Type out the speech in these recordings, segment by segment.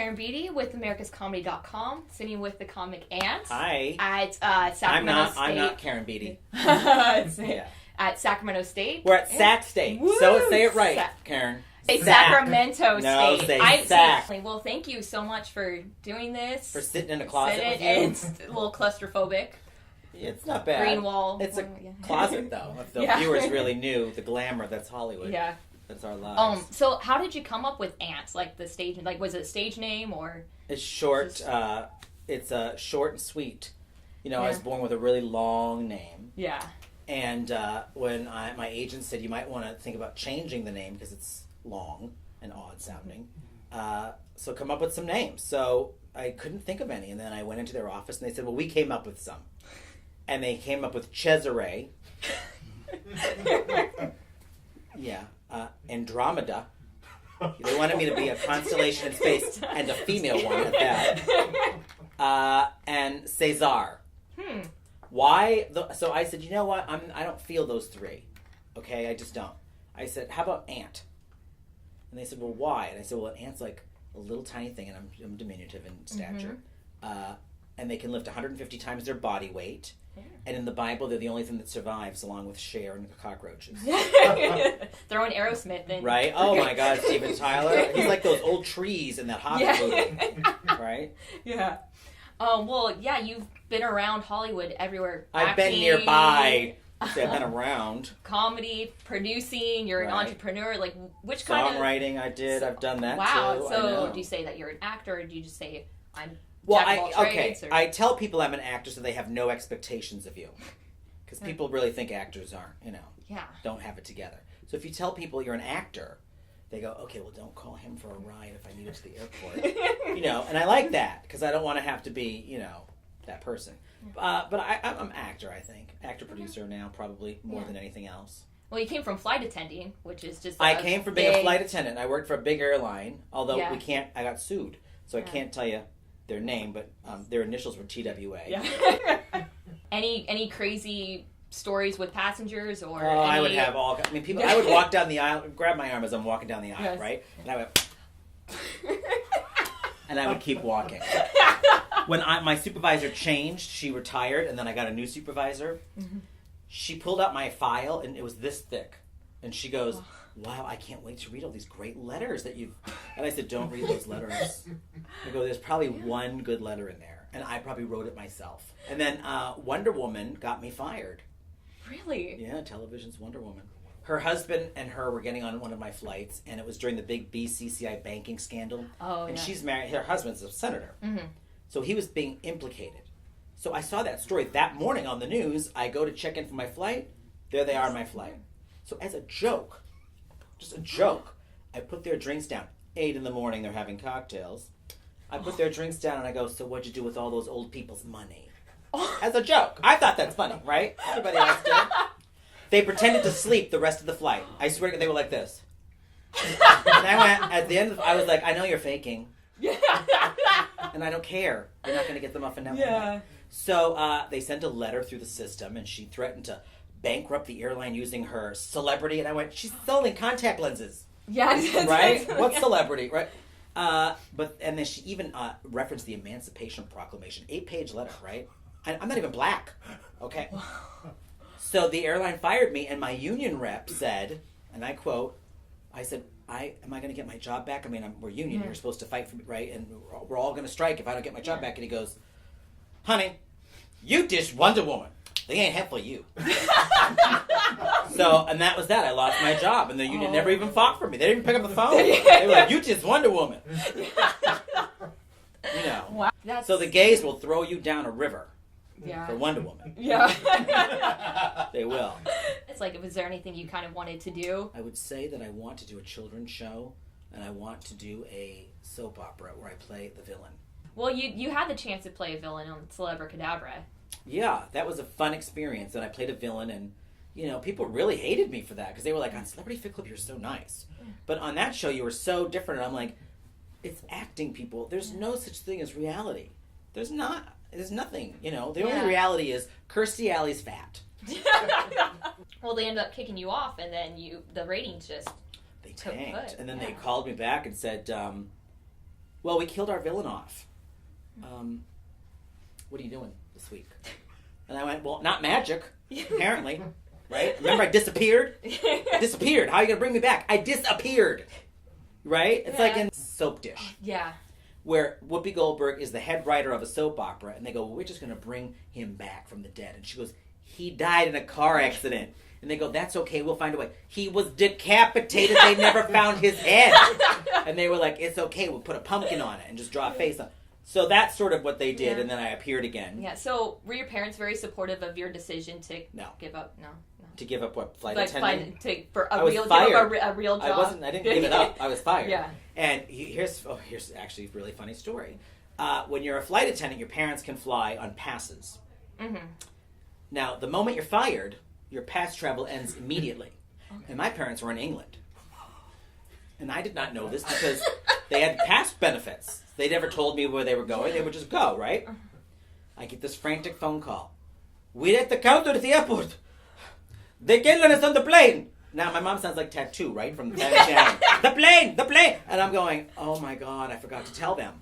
Karen Beatty with americascomedy.com, sitting with the comic Ant. Hi. At Sacramento State. I'm not Karen Beatty. Yeah. At Sacramento State. We're at SacState. So say it right, Karen. Say Sacramento State. No, say Sac. Well, thank you so much for doing this. For sitting in a closet with you. It's a little claustrophobic. It's not bad. Green wall. It's a closet, though. If the viewers really knew the glamour, that's Hollywood. Yeah. That's our lives. So how did you come up with Ant? Like the stage, like was it a stage name or? It's short. It's short and sweet. You know, I was born with a really long name. Yeah. And when my agent said you might want to think about changing the name because it's long and odd sounding, so come up with some names. So I couldn't think of any, and then I went into their office and they said, "Well, we came up with some," and they came up with Cesare. Yeah. Andromeda. They wanted me to be a constellation in space and a female one at that. And Cesar. Why? So I said, you know what? I don't feel those three. Okay, I just don't. I said, how about Ant? And they said, well, why? And I said, well, an ant's like a little tiny thing, and I'm diminutive in stature. And they can lift 150 times their body weight. Yeah. And in the Bible, they're the only thing that survives, along with Cher and the cockroaches. Throw an Aerosmith in. Right? Oh my God, Steven Tyler. He's like those old trees in that Hobbit movie. Right? Yeah. Well, yeah, you've been around Hollywood everywhere. I've been nearby. I've been around. Comedy, producing, you're an entrepreneur. Like, which kind of... Songwriting I did. I've done that too. Wow. So do you say that you're an actor, or do you just say, I'm... Well, I tell people I'm an actor so they have no expectations of you. Because people really think actors aren't, don't have it together. So if you tell people you're an actor, they go, okay, well, don't call him for a ride if I need it to the airport. And I like that because I don't want to have to be, that person. But I'm an actor, I think. Actor-producer now, probably, more than anything else. Well, you came from flight attending, which is just I came from being a flight attendant. I worked for a big airline, although I got sued. So I can't tell you their name, but their initials were TWA. Yeah. Any crazy stories with passengers or? Oh, I would have all. I mean, people. I would walk down the aisle, grab my arm as I'm walking down the aisle, right? And I would, and I would keep walking. When my supervisor changed, she retired, and then I got a new supervisor. She pulled out my file, and it was this thick, and she goes, wow, I can't wait to read all these great letters that you've... And I said, don't read those letters. I go, there's probably one good letter in there. And I probably wrote it myself. And then Wonder Woman got me fired. Really? Yeah, television's Wonder Woman. Her husband and her were getting on one of my flights, and it was during the big BCCI banking scandal. Oh, and she's married... Her husband's a senator. So he was being implicated. So I saw that story that morning on the news. I go to check in for my flight. There they are on my flight. So as a joke... Just a joke. I put their drinks down. 8 in the morning, they're having cocktails. I put their drinks down and I go, so what'd you do with all those old people's money? As a joke. I thought that's funny, right? Everybody else did. They pretended to sleep the rest of the flight. I swear to God, they were like this. And I went, at the end, I was like, I know you're faking. And I don't care. You're not going to get the muffin now. Yeah. So they sent a letter through the system and she threatened to bankrupt the airline using her celebrity, and I went, she's selling contact lenses. Yeah. Right? What celebrity, right? And then she even referenced the Emancipation Proclamation, 8-page letter, right? I'm not even black, okay? So the airline fired me, and my union rep said, and I quote, I said, am I going to get my job back? I mean, we're union, you're supposed to fight for me, right? And we're all going to strike if I don't get my job back. And he goes, honey, you dissed Wonder Woman. They ain't half for you. So, and that was that. I lost my job, and the union never even fought for me. They didn't even pick up the phone. They were like, you just Wonder Woman. Wow. So the gays will throw you down a river for Wonder Woman. Yeah. They will. It's like, was there anything you kind of wanted to do? I would say that I want to do a children's show, and I want to do a soap opera where I play the villain. Well, you had the chance to play a villain on Celebra. Yeah, that was a fun experience, and I played a villain, and, people really hated me for that, because they were like, on Celebrity Fit Club, you're so nice. But on that show, you were so different, and I'm like, it's acting, people. There's no such thing as reality. There's nothing, The only reality is Kirstie Alley's fat. Well, they ended up kicking you off, and then the ratings just... They tanked, and then they called me back and said, well, we killed our villain off. What are you doing this week? And I went, well, not magic, apparently. Right? Remember I disappeared? I disappeared. How are you going to bring me back? I disappeared. Right? It's like in Soap Dish. Yeah. Where Whoopi Goldberg is the head writer of a soap opera, and they go, well, we're just going to bring him back from the dead. And she goes, he died in a car accident. And they go, that's okay, we'll find a way. He was decapitated, they never found his head. And they were like, it's okay, we'll put a pumpkin on it and just draw a face on it. So that's sort of what they did, and then I appeared again. Yeah, so were your parents very supportive of your decision to give up? No. To give up what? Flight attendant? For a real job? I didn't give it up. I was fired. Yeah. And here's actually a really funny story. When you're a flight attendant, your parents can fly on passes. Mm-hmm. Now, the moment you're fired, your pass travel ends immediately. Okay. And my parents were in England. And I did not know this because they had pass benefits. They never told me where they were going. They would just go, right? I get this frantic phone call. We're at the counter at the airport. They're killing us on the plane. Now, my mom sounds like Tattoo, right? From the channel. The plane! And I'm going, oh my God, I forgot to tell them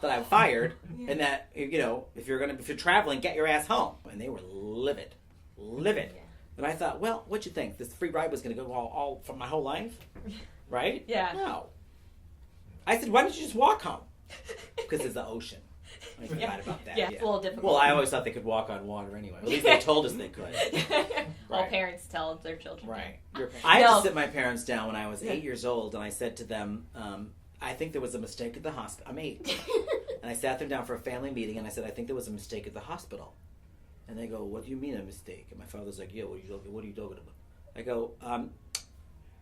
that I'm fired and that, if you're traveling, get your ass home. And they were livid. And I thought, well, what'd you think? This free ride was going to go all for my whole life? Right? Yeah. No. I said, why don't you just walk home? Because it's the ocean. I forgot about that. Yeah, it's a little difficult. Well, I always thought they could walk on water anyway. At least they told us they could. All parents tell their children. Right. I had to sit my parents down when I was 8 years old, and I said to them, I think there was a mistake at the hospital. I'm 8. And I sat them down for a family meeting, and I said, I think there was a mistake at the hospital. And they go, what do you mean a mistake? And my father's like, yeah, what are you talking about? I go,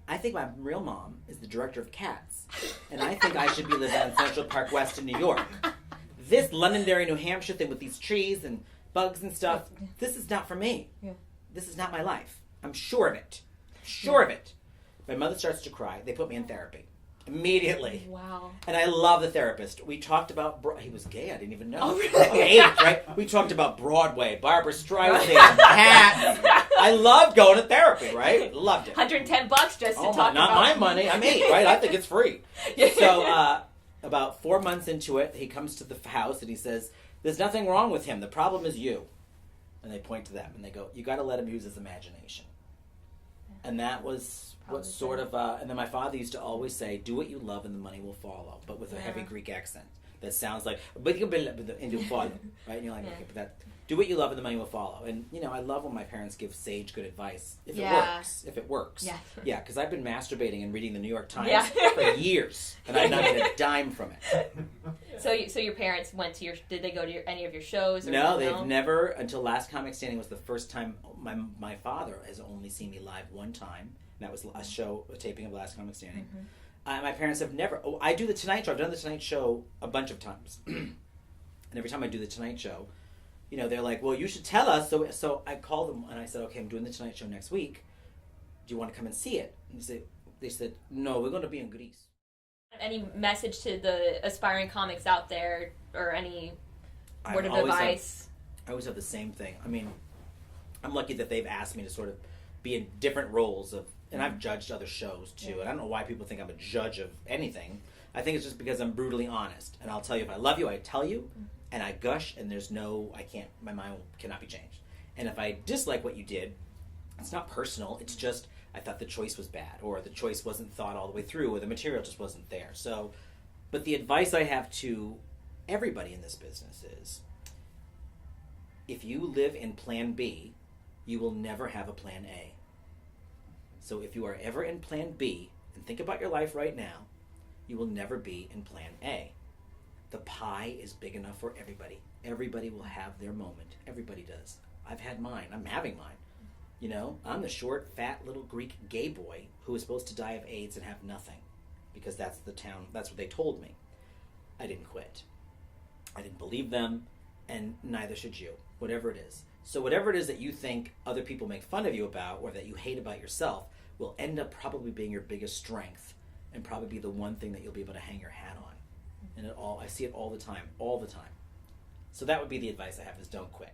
I think my real mom is the director of Cats, and I think I should be living in Central Park West in New York. This Londonderry, New Hampshire thing with these trees and bugs and stuff, this is not for me. Yeah. This is not my life. I'm sure of it. Sure of it. My mother starts to cry. They put me in therapy. Immediately. Wow. And I love the therapist. We talked about... he was gay. I didn't even know. Oh, really? Right? We talked about Broadway, Barbara Streisand, Cats. I loved going to therapy, right? Loved it. $110 just to talk about... Not my money. I'm 8, right? I think it's free. So, about 4 months into it, he comes to the house and he says, there's nothing wrong with him. The problem is you. And they point to them and they go, you got to let him use his imagination. And that was what sort of... and then my father used to always say, do what you love and the money will follow, but with a heavy Greek accent. That sounds like... and you follow, right? And you're like, okay, but that... Do what you love and the money will follow. And, I love when my parents give sage good advice. If it works. Yeah. Yeah, because I've been masturbating and reading the New York Times for years, and I've not made a dime from it. So your parents went to did they go to any of your shows? Or no, they've never, until Last Comic Standing was the first time, my father has only seen me live one time. And that was a taping of Last Comic Standing. Mm-hmm. My parents have never, I do the Tonight Show. I've done the Tonight Show a bunch of times. And every time I do the Tonight Show, they're like, well, you should tell us. So I called them and I said, okay, I'm doing the Tonight Show next week. Do you want to come and see it? And they said, no, we're going to be in Greece. Any message to the aspiring comics out there or any word of advice? I always have the same thing. I mean, I'm lucky that they've asked me to sort of be in different roles and I've judged other shows too. And I don't know why people think I'm a judge of anything. I think it's just because I'm brutally honest. And I'll tell you, if I love you, I tell you. And I gush, and my mind cannot be changed. And if I dislike what you did, it's not personal, it's just, I thought the choice was bad, or the choice wasn't thought all the way through, or the material just wasn't there. So, but the advice I have to everybody in this business is, if you live in plan B, you will never have a plan A. So if you are ever in plan B, and think about your life right now, you will never be in plan A. The pie is big enough for everybody. Everybody will have their moment. Everybody does. I've had mine. I'm having mine. I'm the short, fat, little Greek gay boy who was supposed to die of AIDS and have nothing. Because that's what they told me. I didn't quit. I didn't believe them, and neither should you. Whatever it is. So whatever it is that you think other people make fun of you about, or that you hate about yourself, will end up probably being your biggest strength, and probably be the one thing that you'll be able to hang your hat on. And I see it all the time. So that would be the advice I have, is don't quit.